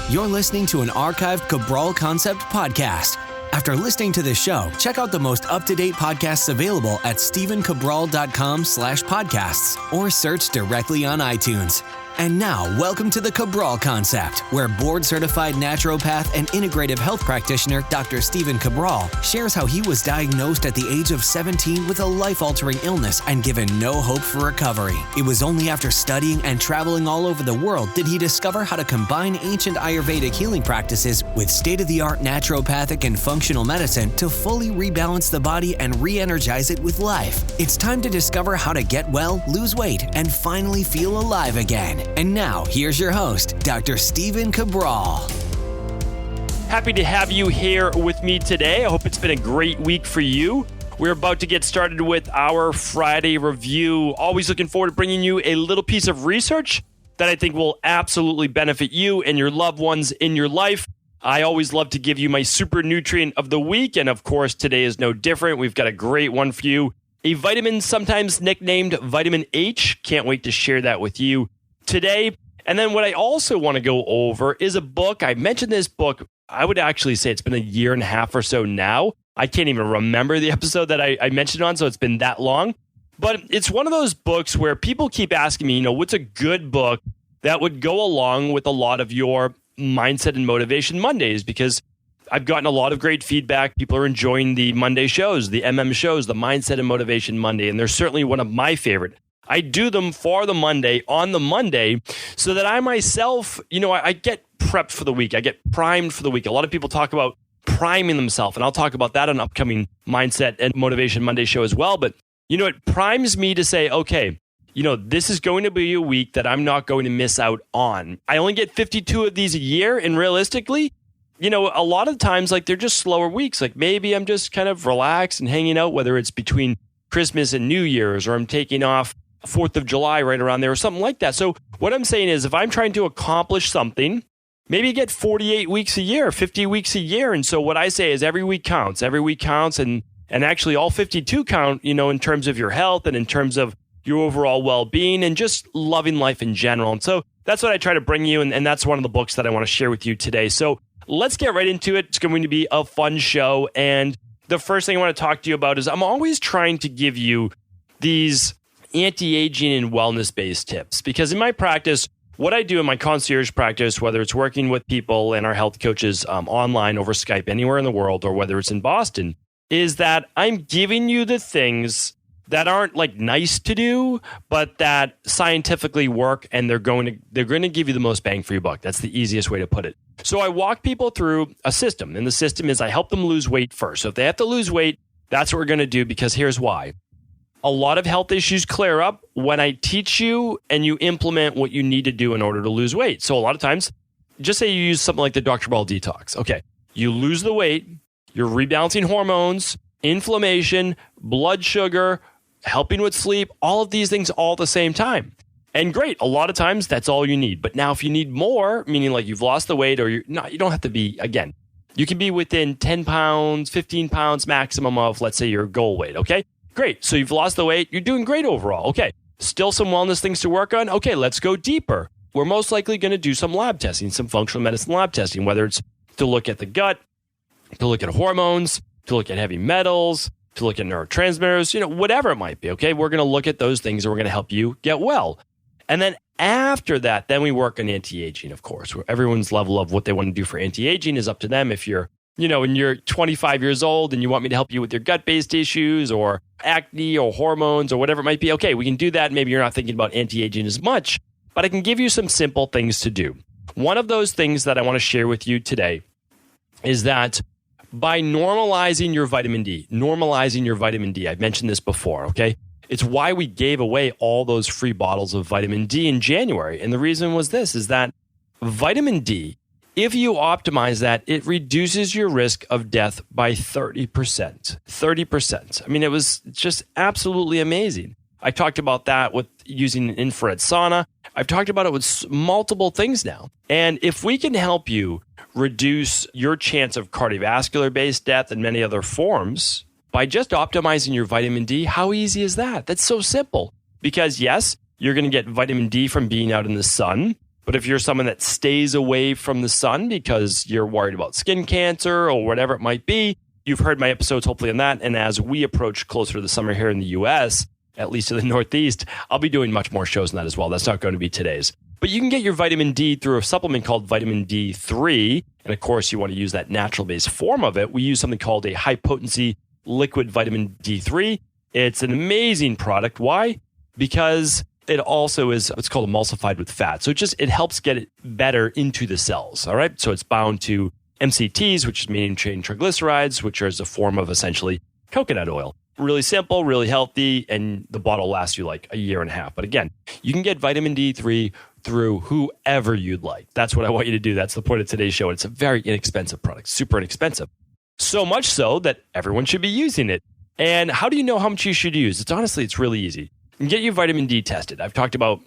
You're listening to an archived Cabral Concept podcast. After listening to this show, check out the most up-to-date podcasts available at stephencabral.com/podcasts or search directly on iTunes. And now, welcome to the Cabral Concept, where board-certified naturopath and integrative health practitioner Dr. Stephen Cabral shares how he was diagnosed at the age of 17 with a life-altering illness and given no hope for recovery. It was only after studying and traveling all over the world did he discover how to combine ancient Ayurvedic healing practices with state-of-the-art naturopathic and functional medicine to fully rebalance the body and re-energize it with life. It's time to discover how to get well, lose weight, and finally feel alive again. And now, here's your host, Dr. Stephen Cabral. Happy to have you here with me today. I hope it's been a great week for you. We're about to get started with our Friday review. Always looking forward to bringing you a little piece of research that I think will absolutely benefit you and your loved ones in your life. I always love to give you my super nutrient of the week. And of course, today is no different. We've got a great one for you. A vitamin sometimes nicknamed vitamin H. Can't wait to share that with you today. And then what I also want to go over is a book. I mentioned this book, I would actually say it's been a year and a half or so now. I can't even remember the episode that I mentioned on, so it's been that long. But it's one of those books where people keep asking me, what's a good book that would go along with a lot of your Mindset and Motivation Mondays? Because I've gotten a lot of great feedback. People are enjoying the Monday shows, the MM shows, the Mindset and Motivation Monday, and they're certainly one of my favorite. I do them for the Monday, on the Monday, so that I myself, I get prepped for the week. I get primed for the week. A lot of people talk about priming themselves, and I'll talk about that on an upcoming Mindset and Motivation Monday show as well. But, it primes me to say, okay, this is going to be a week that I'm not going to miss out on. I only get 52 of these a year, and realistically, a lot of times, they're just slower weeks. Maybe I'm just kind of relaxed and hanging out, whether it's between Christmas and New Year's, or I'm taking off 4th of July right around there or something like that. So what I'm saying is if I'm trying to accomplish something, maybe get 48 weeks a year, 50 weeks a year. And so what I say is every week counts. Every week counts. And actually all 52 count, in terms of your health and in terms of your overall well-being and just loving life in general. And so that's what I try to bring you. And that's one of the books that I want to share with you today. So let's get right into it. It's going to be a fun show. And the first thing I want to talk to you about is I'm always trying to give you these anti-aging and wellness-based tips. Because in my practice, what I do in my concierge practice, whether it's working with people and our health coaches online over Skype anywhere in the world, or whether it's in Boston, is that I'm giving you the things that aren't nice to do, but that scientifically work, and they're going to give you the most bang for your buck. That's the easiest way to put it. So I walk people through a system, and the system is I help them lose weight first. So if they have to lose weight, that's what we're going to do, because here's why. A lot of health issues clear up when I teach you and you implement what you need to do in order to lose weight. So a lot of times, just say you use something like the Dr. Ball Detox. Okay, you lose the weight, you're rebalancing hormones, inflammation, blood sugar, helping with sleep, all of these things all at the same time. And great, a lot of times that's all you need. But now if you need more, meaning you've lost the weight or you don't have to be, again, you can be within 10 pounds, 15 pounds maximum of, let's say, your goal weight, okay? Great. So you've lost the weight. You're doing great overall. Okay. Still some wellness things to work on. Okay. Let's go deeper. We're most likely going to do some lab testing, some functional medicine lab testing, whether it's to look at the gut, to look at hormones, to look at heavy metals, to look at neurotransmitters, whatever it might be. Okay. We're going to look at those things and we're going to help you get well. And then after that, then we work on anti-aging, of course, where everyone's level of what they want to do for anti-aging is up to them. If you're and you're 25 years old and you want me to help you with your gut-based issues or acne or hormones or whatever it might be, okay, we can do that. Maybe you're not thinking about anti-aging as much, but I can give you some simple things to do. One of those things that I want to share with you today is that by normalizing your vitamin D, I've mentioned this before, okay? It's why we gave away all those free bottles of vitamin D in January. And the reason was this, is that vitamin D, if you optimize that, it reduces your risk of death by 30%. 30%. I mean, it was just absolutely amazing. I talked about that with using an infrared sauna. I've talked about it with multiple things now. And if we can help you reduce your chance of cardiovascular-based death and many other forms by just optimizing your vitamin D, how easy is that? That's so simple. Because yes, you're going to get vitamin D from being out in the sun, But if you're someone that stays away from the sun because you're worried about skin cancer or whatever it might be, you've heard my episodes hopefully on that. And as we approach closer to the summer here in the US, at least in the Northeast, I'll be doing much more shows on that as well. That's not going to be today's. But you can get your vitamin D through a supplement called vitamin D3. And of course, you want to use that natural-based form of it. We use something called a high-potency liquid vitamin D3. It's an amazing product. Why? Because it also is what's called emulsified with fat. So it helps get it better into the cells. All right. So it's bound to MCTs, which is medium chain triglycerides, which is a form of essentially coconut oil. Really simple, really healthy, and the bottle lasts you like a year and a half. But again, you can get vitamin D3 through whoever you'd like. That's what I want you to do. That's the point of today's show. It's a very inexpensive product, super inexpensive. So much so that everyone should be using it. And how do you know how much you should use? It's really easy. You can get your vitamin D tested. I've talked about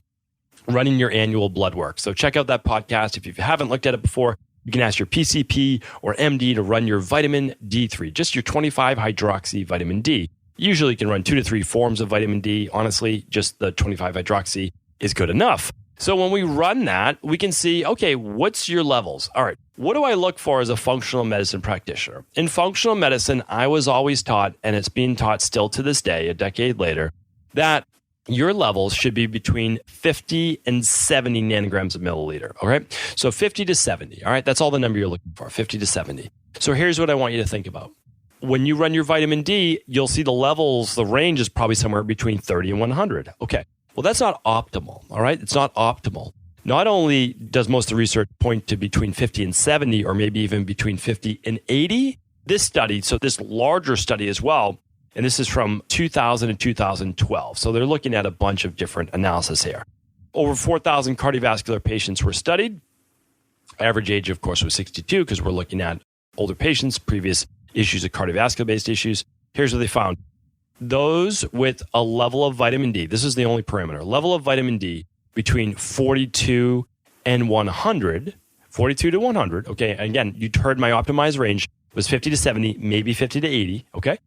running your annual blood work. So check out that podcast. If you haven't looked at it before, you can ask your PCP or MD to run your vitamin D3, just your 25-hydroxy vitamin D. Usually you can run 2 to 3 forms of vitamin D. Honestly, just the 25-hydroxy is good enough. So when we run that, we can see, okay, what's your levels? All right, what do I look for as a functional medicine practitioner? In functional medicine, I was always taught, and it's being taught still to this day, a decade later, that your levels should be between 50 and 70 nanograms a milliliter, all right? So 50 to 70, all right? That's all the number you're looking for, 50 to 70. So here's what I want you to think about. When you run your vitamin D, you'll see the levels, the range is probably somewhere between 30 and 100. Okay, well, that's not optimal, all right? It's not optimal. Not only does most of the research point to between 50 and 70, or maybe even between 50 and 80, this study, so this larger study as well, and this is from 2000 and 2012. So they're looking at a bunch of different analysis here. Over 4,000 cardiovascular patients were studied. Average age, of course, was 62 because we're looking at older patients, previous issues of cardiovascular-based issues. Here's what they found. Those with a level of vitamin D, this is the only parameter, level of vitamin D between 42 and 100, 42 to 100, okay? Again, you heard my optimized range was 50 to 70, maybe 50 to 80, okay?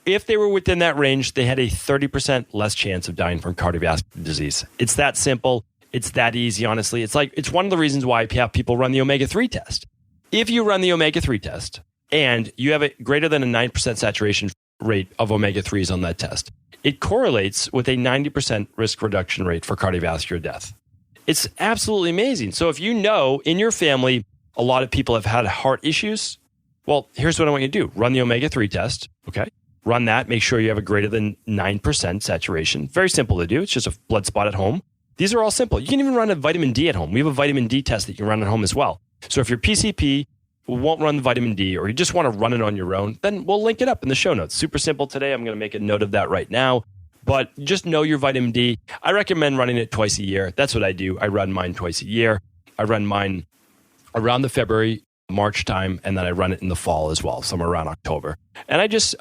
If they were within that range, they had a 30% less chance of dying from cardiovascular disease. It's that simple. It's that easy, honestly. It's one of the reasons why I have people run the omega-3 test. If you run the omega-3 test and you have a greater than a 9% saturation rate of omega-3s on that test, it correlates with a 90% risk reduction rate for cardiovascular death. It's absolutely amazing. So if you know in your family, a lot of people have had heart issues, well, here's what I want you to do. Run the omega-3 test, okay? Run that. Make sure you have a greater than 9% saturation. Very simple to do. It's just a blood spot at home. These are all simple. You can even run a vitamin D at home. We have a vitamin D test that you can run at home as well. So if your PCP won't run the vitamin D or you just want to run it on your own, then we'll link it up in the show notes. Super simple today. I'm going to make a note of that right now. But just know your vitamin D. I recommend running it twice a year. That's what I do. I run mine twice a year. I run mine around the February, March time, and then I run it in the fall as well, somewhere around October. And I just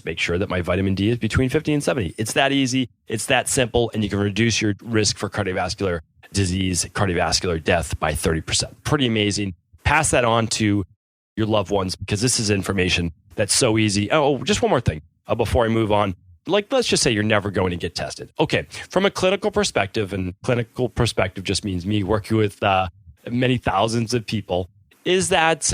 make sure that my vitamin D is between 50 and 70. It's that easy. It's that simple. And you can reduce your risk for cardiovascular disease, cardiovascular death by 30%. Pretty amazing. Pass that on to your loved ones because this is information that's so easy. Oh, just one more thing before I move on. Let's just say you're never going to get tested. Okay. From a clinical perspective, and clinical perspective just means me working with many thousands of people, is that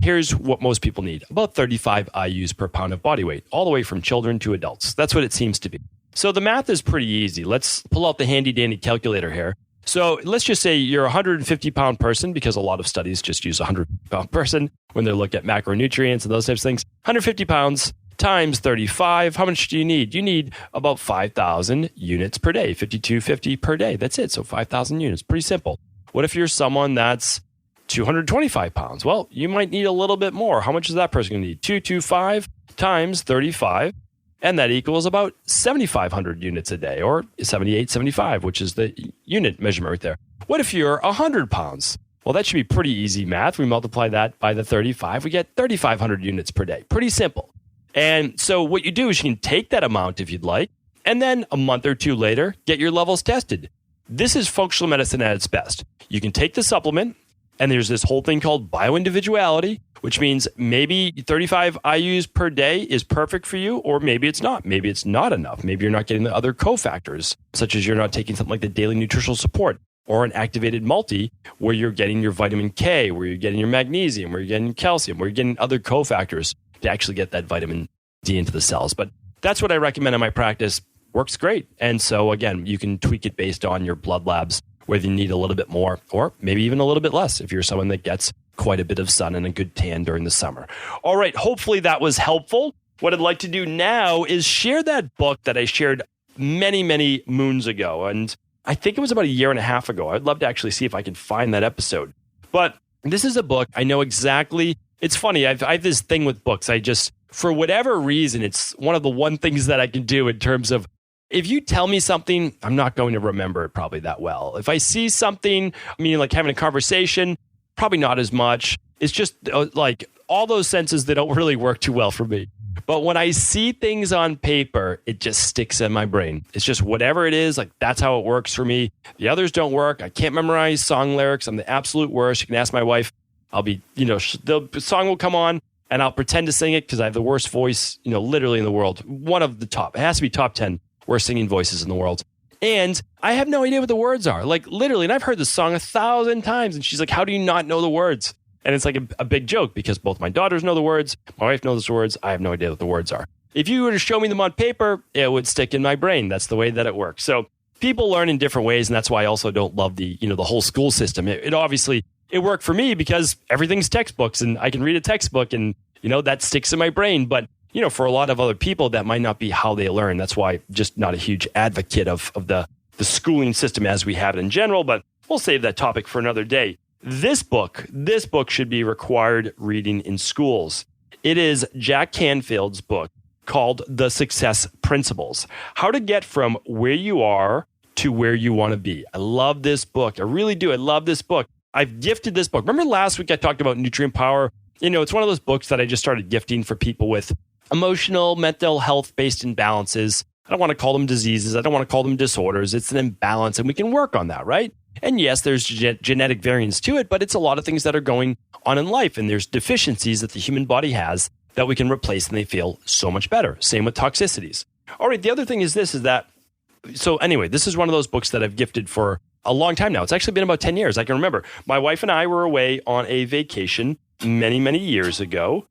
here's what most people need. About 35 IUs per pound of body weight, all the way from children to adults. That's what it seems to be. So the math is pretty easy. Let's pull out the handy dandy calculator here. So let's just say you're a 150-pound person, because a lot of studies just use a 150-pound person when they look at macronutrients and those types of things. 150 pounds times 35. How much do you need? You need about 5,000 units per day, 5,250 per day. That's it. So 5,000 units. Pretty simple. What if you're someone that's 225 pounds? Well, you might need a little bit more. How much is that person going to need? 225 times 35. And that equals about 7,500 units a day, or 7875, which is the unit measurement right there. What if you're 100 pounds? Well, that should be pretty easy math. We multiply that by the 35. We get 3,500 units per day. Pretty simple. And so what you do is you can take that amount if you'd like, and then a month or two later, get your levels tested. This is functional medicine at its best. You can take the supplement, and there's this whole thing called bioindividuality, which means maybe 35 IUs per day is perfect for you, or maybe it's not. Maybe it's not enough. Maybe you're not getting the other cofactors, such as you're not taking something like the daily nutritional support. or an activated multi where you're getting your vitamin K, where you're getting your magnesium, where you're getting calcium, where you're getting other cofactors to actually get that vitamin D into the cells. But that's what I recommend in my practice. Works great. And so again, you can tweak it based on your blood labs, whether you need a little bit more or maybe even a little bit less if you're someone that gets quite a bit of sun and a good tan during the summer. All right, hopefully that was helpful. What I'd like to do now is share that book that I shared many, many moons ago. And I think it was about a year and a half ago. I'd love to actually see if I can find that episode. But this is a book. I know exactly. It's funny. I have this thing with books. For whatever reason, it's one of the one things that I can do in terms of if you tell me something, I'm not going to remember it probably that well. If I see something, meaning like having a conversation, probably not as much. It's just like all those senses that don't really work too well for me. But when I see things on paper, it just sticks in my brain. It's just whatever it is, like that's how it works for me. The others don't work. I can't memorize song lyrics. I'm the absolute worst. You can ask my wife. I'll be, the song will come on and I'll pretend to sing it because I have the worst voice, literally in the world. One of the top. It has to be top 10 worst singing voices in the world. And I have no idea what the words are. Like literally, and I've heard the song 1,000 times. And she's like, how do you not know the words? And it's like a big joke because both my daughters know the words. My wife knows the words. I have no idea what the words are. If you were to show me them on paper, it would stick in my brain. That's the way that it works. So people learn in different ways. And that's why I also don't love the whole school system. It obviously, it worked for me because everything's textbooks and I can read a textbook and, that sticks in my brain. But, for a lot of other people, that might not be how they learn. That's why I'm just not a huge advocate of the schooling system as we have it in general. But we'll save that topic for another day. This book should be required reading in schools. It is Jack Canfield's book called The Success Principles, how to get from where you are to where you want to be. I love this book. I really do. I love this book. I've gifted this book. Remember last week I talked about Nutrient Power? It's one of those books that I just started gifting for people with emotional, mental health-based imbalances. I don't want to call them diseases. I don't want to call them disorders. It's an imbalance, and we can work on that, right? And yes, there's genetic variance to it, but it's a lot of things that are going on in life, and there's deficiencies that the human body has that we can replace, and they feel so much better. Same with toxicities. All right, the other thing is this, so anyway, this is one of those books that I've gifted for a long time now. It's actually been about 10 years. I can remember. My wife and I were away on a vacation many, many years ago.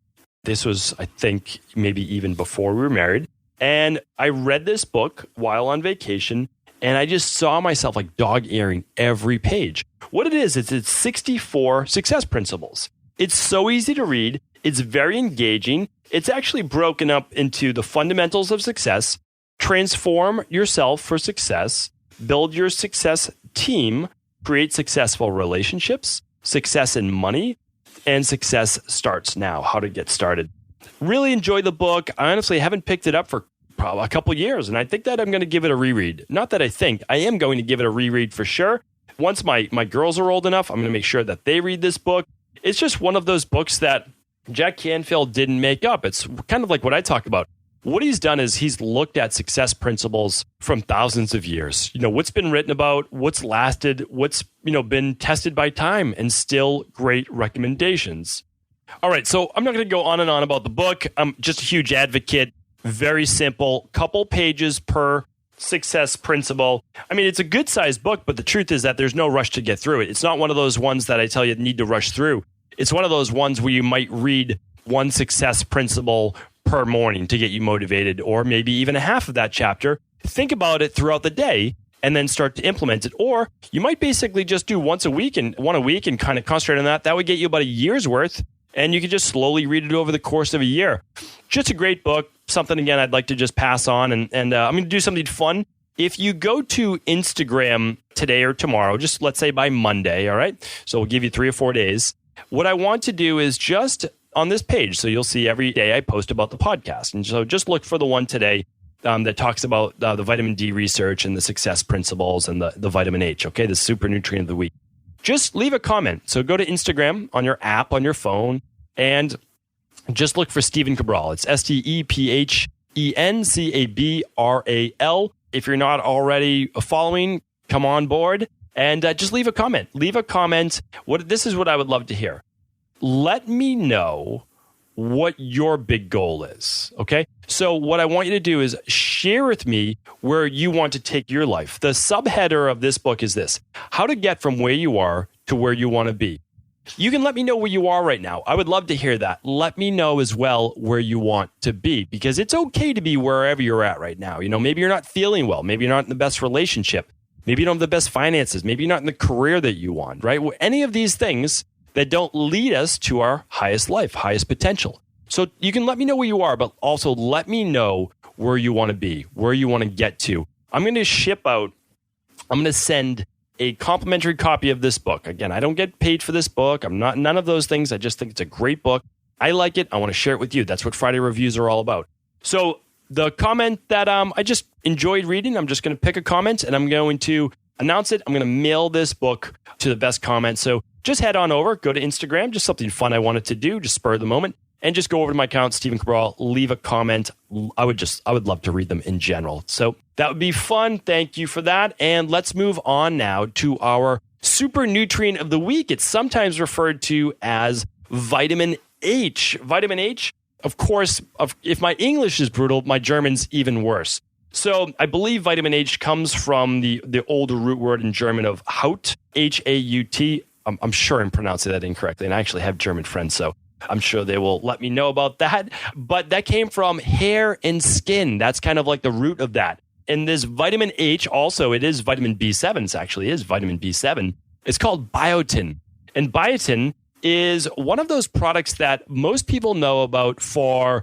This was, I think, maybe even before we were married. And I read this book while on vacation, and I just saw myself like dog-earing every page. What it is, it's 64 success principles. It's so easy to read. It's very engaging. It's actually broken up into the fundamentals of success, transform yourself for success, build your success team, create successful relationships, success in money, and success starts now, how to get started. Really enjoy the book. I honestly haven't picked it up for probably a couple years, and I think that I'm going to give it a reread. Not that I am going to give it a reread for sure. Once my girls are old enough, I'm going to make sure that they read this book. It's just one of those books that Jack Canfield didn't make up. It's kind of like what I talk about. What he's done is he's looked at success principles from thousands of years. What's been written about, what's lasted, what's been tested by time, and still great recommendations. All right, so I'm not going to go on and on about the book. I'm just a huge advocate. Very simple, couple pages per success principle. I mean, it's a good sized book, but the truth is that there's no rush to get through it. It's not one of those ones that I tell you need to rush through. It's one of those ones where you might read one success principle per morning to get you motivated, or maybe even a half of that chapter. Think about it throughout the day and then start to implement it. Or you might basically just do one a week and kind of concentrate on that. That would get you about a year's worth, and you could just slowly read it over the course of a year. Just a great book. Something, again, I'd like to just pass on. And I'm going to do something fun. If you go to Instagram today or tomorrow, just let's say by Monday, all right? So we'll give you 3 or 4 days. What I want to do is just on this page, so you'll see every day I post about the podcast. And so just look for the one today that talks about the vitamin D research and the success principles and the vitamin H, okay? The super nutrient of the week. Just leave a comment. So go to Instagram on your app, on your phone, and just look for Stephen Cabral. It's StephenCabral. If you're not already following, come on board and just leave a comment. Leave a comment. This is what I would love to hear. Let me know what your big goal is. Okay. So what I want you to do is share with me where you want to take your life. The subheader of this book is this: how to get from where you are to where you want to be. You can let me know where you are right now. I would love to hear that. Let me know as well where you want to be, because it's okay to be wherever you're at right now. Maybe you're not feeling well. Maybe you're not in the best relationship. Maybe you don't have the best finances. Maybe you're not in the career that you want, right? Any of these things that don't lead us to our highest life, highest potential. So you can let me know where you are, but also let me know where you want to be, where you want to get to. I'm going to send a complimentary copy of this book. Again, I don't get paid for this book. I'm not none of those things. I just think it's a great book. I like it. I want to share it with you. That's what Friday reviews are all about. So the comment that I just enjoyed reading, I'm just going to pick a comment and I'm going to announce it. I'm going to mail this book to the best comment. So just head on over, go to Instagram, just something fun I wanted to do, just spur of the moment, and just go over to my account, Stephen Cabral, leave a comment. I would love to read them in general. So that would be fun. Thank you for that. And let's move on now to our super nutrient of the week. It's sometimes referred to as vitamin H. Vitamin H, of course, if my English is brutal, my German's even worse. So I believe vitamin H comes from the older root word in German of Haut, H-A-U-T. I'm sure I'm pronouncing that incorrectly, and I actually have German friends, so I'm sure they will let me know about that. But that came from hair and skin. That's kind of like the root of that. And this vitamin H also, it is vitamin B7. It actually is vitamin B7. It's called biotin. And biotin is one of those products that most people know about for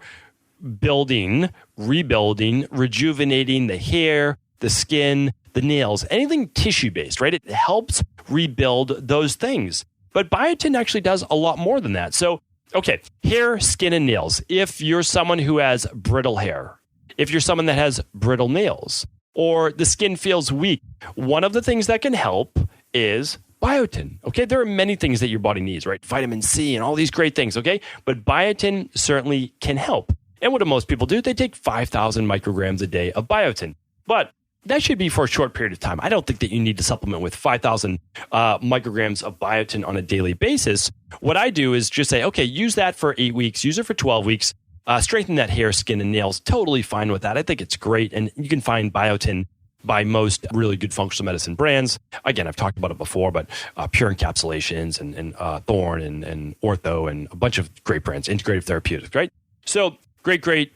building, rebuilding, rejuvenating the hair, the skin, the nails, anything tissue-based, right? It helps rebuild those things. But biotin actually does a lot more than that. So, okay, hair, skin, and nails. If you're someone who has brittle hair, if you're someone that has brittle nails, or the skin feels weak, one of the things that can help is biotin. Okay, there are many things that your body needs, right? Vitamin C and all these great things, okay? But biotin certainly can help. And what do most people do? They take 5,000 micrograms a day of biotin. But that should be for a short period of time. I don't think that you need to supplement with 5,000 micrograms of biotin on a daily basis. What I do is just say, okay, use that for 8 weeks, use it for 12 weeks, strengthen that hair, skin, and nails. Totally fine with that. I think it's great. And you can find biotin by most really good functional medicine brands. Again, I've talked about it before, but Pure Encapsulations and Thorne and Ortho and a bunch of great brands, Integrative Therapeutics, right? So great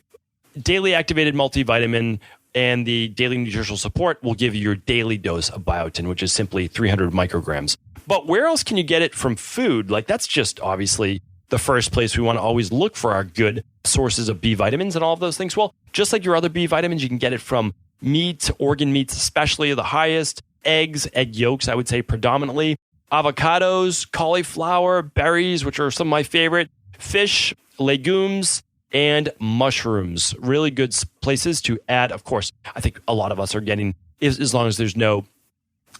daily activated multivitamin. And the daily nutritional support will give you your daily dose of biotin, which is simply 300 micrograms. But where else can you get it from food? Like, that's just obviously the first place we want to always look for our good sources of B vitamins and all of those things. Well, just like your other B vitamins, you can get it from meat, organ meats, especially the highest, eggs, egg yolks, I would say predominantly, avocados, cauliflower, berries, which are some of my favorite, fish, legumes, and mushrooms. Really good places to add. Of course, I think a lot of us are getting, as long as there's no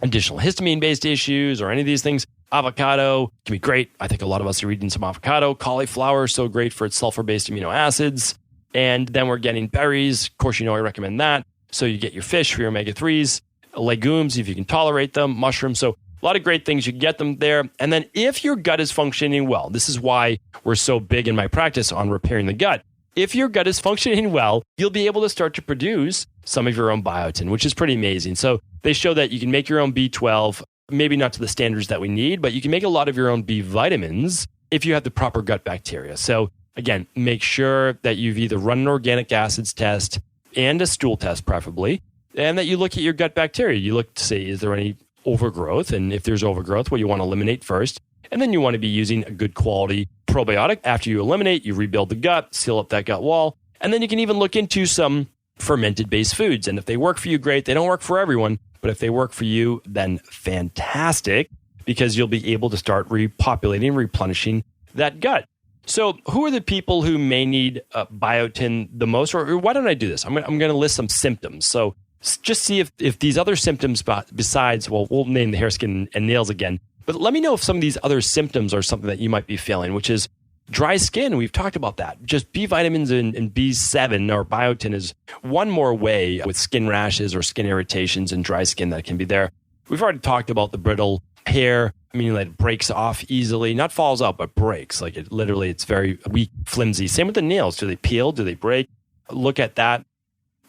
additional histamine-based issues or any of these things, avocado can be great. I think a lot of us are eating some avocado. Cauliflower is so great for its sulfur-based amino acids. And then we're getting berries. Of course, I recommend that. So you get your fish for your omega-3s, legumes if you can tolerate them, mushrooms. So a lot of great things. You can get them there. And then if your gut is functioning well, this is why we're so big in my practice on repairing the gut. If your gut is functioning well, you'll be able to start to produce some of your own biotin, which is pretty amazing. So they show that you can make your own B12, maybe not to the standards that we need, but you can make a lot of your own B vitamins if you have the proper gut bacteria. So again, make sure that you've either run an organic acids test and a stool test preferably, and that you look at your gut bacteria. You look to see, is there any overgrowth? And if there's overgrowth, well, you want to eliminate first. And then you want to be using a good quality probiotic. After you eliminate, you rebuild the gut, seal up that gut wall. And then you can even look into some fermented-based foods. And if they work for you, great. They don't work for everyone. But if they work for you, then fantastic, because you'll be able to start repopulating, replenishing that gut. So who are the people who may need biotin the most? Or why don't I do this? I'm going to list some symptoms. So just see if these other symptoms besides, well, we'll name the hair, skin, and nails again. But let me know if some of these other symptoms are something that you might be feeling, which is dry skin. We've talked about that. Just B vitamins and B7 or biotin is one more way with skin rashes or skin irritations and dry skin that can be there. We've already talked about the brittle hair, meaning that it breaks off easily, not falls out, but breaks. Like it's very weak, flimsy. Same with the nails. Do they peel? Do they break? Look at that.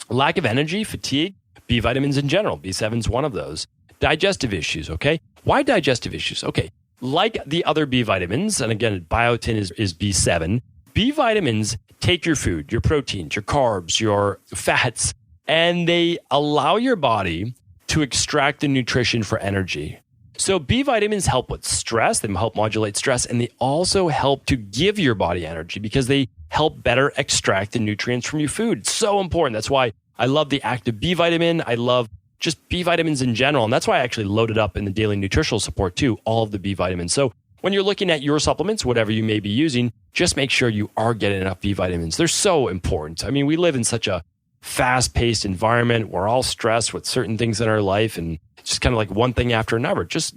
Lack of energy, fatigue, B vitamins in general. B7 is one of those. Digestive issues, okay? Why digestive issues? Okay, like the other B vitamins, and again, biotin is B7. B vitamins take your food, your proteins, your carbs, your fats, and they allow your body to extract the nutrition for energy. So B vitamins help with stress, they help modulate stress, and they also help to give your body energy because they help better extract the nutrients from your food. It's so important. That's why I love the active B vitamin. I love just B vitamins in general. And that's why I actually loaded up in the daily nutritional support too, all of the B vitamins. So when you're looking at your supplements, whatever you may be using, just make sure you are getting enough B vitamins. They're so important. I mean, we live in such a fast-paced environment. We're all stressed with certain things in our life, and it's just kind of like one thing after another. Just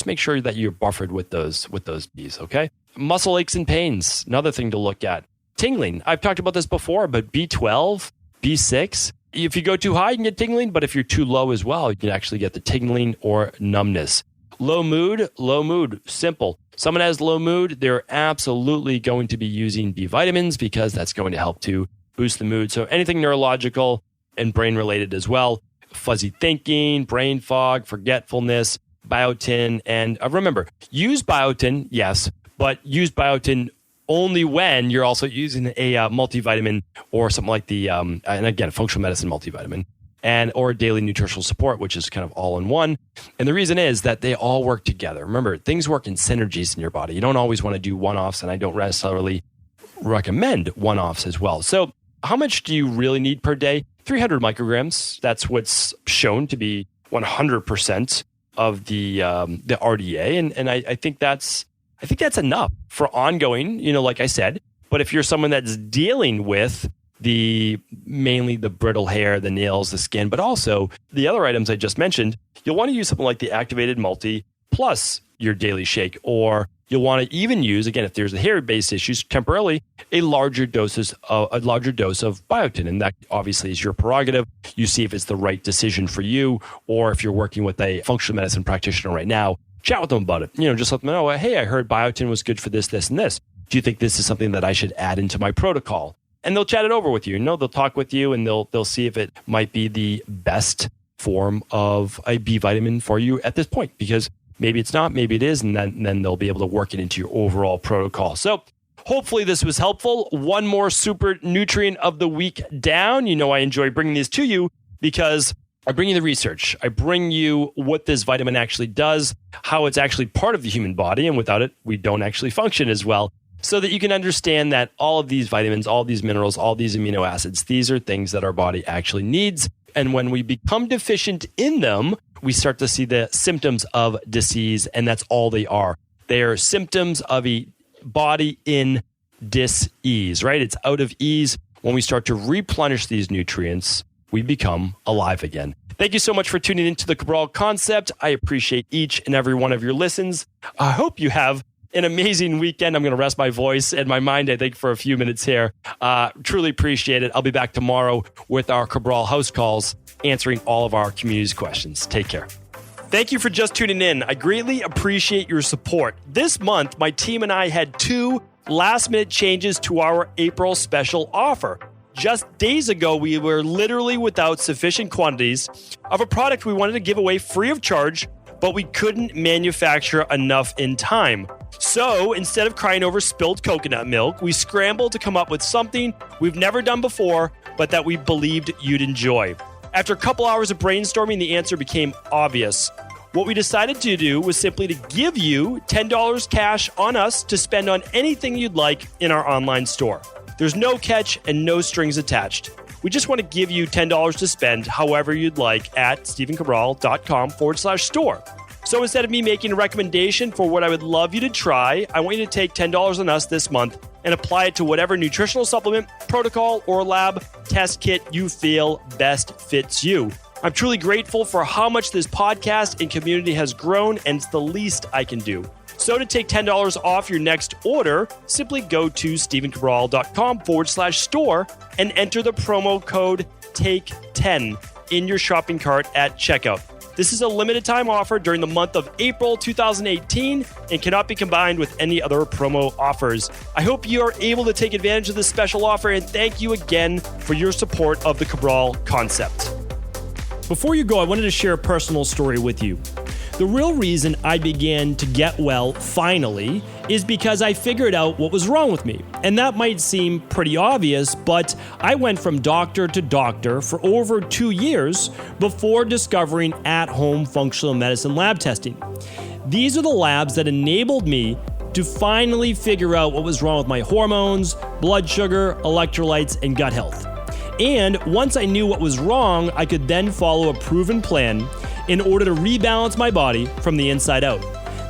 make sure that you're buffered with those Bs, okay? Muscle aches and pains, another thing to look at. Tingling, I've talked about this before, but B12, B6, if you go too high, you can get tingling, but if you're too low as well, you can actually get the tingling or numbness. Low mood, simple. Someone has low mood, they're absolutely going to be using B vitamins because that's going to help to boost the mood. So anything neurological and brain related as well. Fuzzy thinking, brain fog, forgetfulness, biotin. And remember, use biotin, yes, but use biotin only when you're also using a multivitamin or something like the, and again, functional medicine multivitamin, or daily nutritional support, which is kind of all in one. And the reason is that they all work together. Remember, things work in synergies in your body. You don't always want to do one-offs, and I don't necessarily recommend one-offs as well. So how much do you really need per day? 300 micrograms. That's what's shown to be 100% of the RDA. And I think that's enough for ongoing, like I said. But if you're someone that's dealing with mainly the brittle hair, the nails, the skin, but also the other items I just mentioned, you'll want to use something like the activated multi plus your daily shake, or you'll want to even use, again, if there's the hair-based issues, temporarily, a larger dose of biotin. And that obviously is your prerogative. You see if it's the right decision for you, or if you're working with a functional medicine practitioner right now, chat with them about it. Just let them know, hey, I heard biotin was good for this, this, and this. Do you think this is something that I should add into my protocol? And they'll chat it over with you. They'll talk with you, and they'll see if it might be the best form of a B vitamin for you at this point, because maybe it's not, maybe it is, and then they'll be able to work it into your overall protocol. So hopefully this was helpful. One more super nutrient of the week down. I enjoy bringing these to you because I bring you the research. I bring you what this vitamin actually does, how it's actually part of the human body, and without it, we don't actually function as well, so that you can understand that all of these vitamins, all these minerals, all these amino acids, these are things that our body actually needs. And when we become deficient in them, we start to see the symptoms of disease, and that's all they are. They are symptoms of a body in dis-ease, right? It's out of ease. When we start to replenish these nutrients, we become alive again. Thank you so much for tuning into the Cabral Concept. I appreciate each and every one of your listens. I hope you have an amazing weekend. I'm going to rest my voice and my mind, I think, for a few minutes here. Truly appreciate it. I'll be back tomorrow with our Cabral House Calls, answering all of our community's questions. Take care. Thank you for just tuning in. I greatly appreciate your support. This month, my team and I had 2 last-minute changes to our April special offer. Just days ago, we were literally without sufficient quantities of a product we wanted to give away free of charge, but we couldn't manufacture enough in time. So instead of crying over spilled coconut milk, we scrambled to come up with something we've never done before, but that we believed you'd enjoy. After a couple hours of brainstorming, the answer became obvious. What we decided to do was simply to give you $10 cash on us to spend on anything you'd like in our online store. There's no catch and no strings attached. We just want to give you $10 to spend however you'd like at StephenCabral.com/store. So instead of me making a recommendation for what I would love you to try, I want you to take $10 on us this month and apply it to whatever nutritional supplement, protocol, or lab test kit you feel best fits you. I'm truly grateful for how much this podcast and community has grown, and it's the least I can do. So to take $10 off your next order, simply go to StephenCabral.com/store and enter the promo code TAKE10 in your shopping cart at checkout. This is a limited time offer during the month of April 2018 and cannot be combined with any other promo offers. I hope you are able to take advantage of this special offer, and thank you again for your support of the Cabral concept. Before you go, I wanted to share a personal story with you. The real reason I began to get well finally is because I figured out what was wrong with me. And that might seem pretty obvious, but I went from doctor to doctor for over 2 years before discovering at-home functional medicine lab testing. These are the labs that enabled me to finally figure out what was wrong with my hormones, blood sugar, electrolytes, and gut health. And once I knew what was wrong, I could then follow a proven plan in order to rebalance my body from the inside out.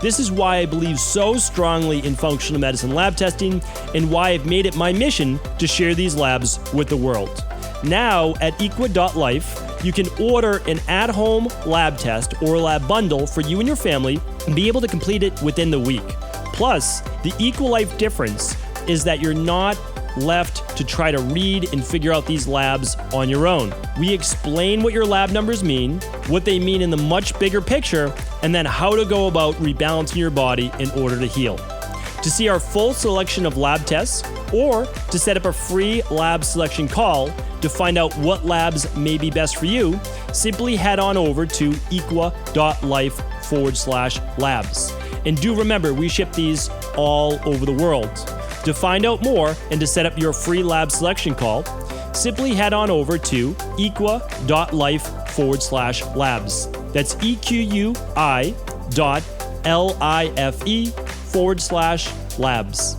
This is why I believe so strongly in functional medicine lab testing and why I've made it my mission to share these labs with the world. Now at equa.life, you can order an at-home lab test or lab bundle for you and your family and be able to complete it within the week. Plus, the EquaLife difference is that you're not left to try to read and figure out these labs on your own. We explain what your lab numbers mean, what they mean in the much bigger picture, and then how to go about rebalancing your body in order to heal. To see our full selection of lab tests or to set up a free lab selection call to find out what labs may be best for you, simply head on over to equa.life/labs. And do remember, we ship these all over the world. To find out more and to set up your free lab selection call, simply head on over to equa.life/labs. That's EQUI.LIFE/labs.